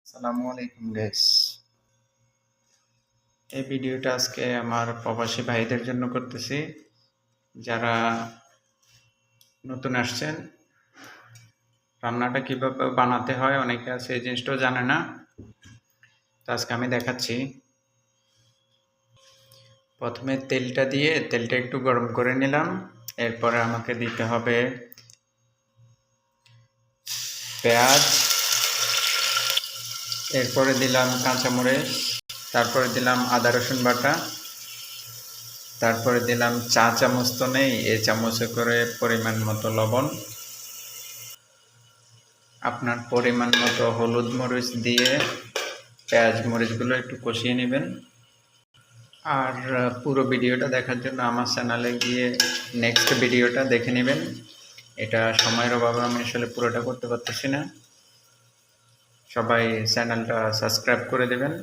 আসসালামু আলাইকুম গাইস। এই ভিডিওটা আজকে আমার প্রবাসী ভাইদের জন্য করতেছি, যারা নতুন আসছেন। রান্নাটা কিভাবে বানাতে হয় অনেকে আছে এই জিনিসটাও জানে না, তো আজকে আমি দেখাচ্ছি। প্রথমে তেলটা দিয়ে তেলটা একটু গরম করে নিলাম। এরপরে আমাকে দিতে হবে পেঁয়াজ, এরপরে দিলাম কাঁচামরিচ, তারপরে দিলাম আদা রসুন বাটা, তারপরে দিলাম চা চামচ তো নেই, এ চামচে করে পরিমাণ মতো লবণ, আপনার পরিমাণ মতো হলুদ মরিচ দিয়ে পেঁয়াজ মরিচগুলো একটু কষিয়ে নেবেন। আর পুরো ভিডিওটা দেখার জন্য আমার চ্যানেলে গিয়ে নেক্সট ভিডিওটা দেখে নেবেন। এটা সময়ের অভাবে আমি আসলে পুরোটা করতে পারতেছি না। সবাই চ্যানেলটা সাবস্ক্রাইব করে দেবেন।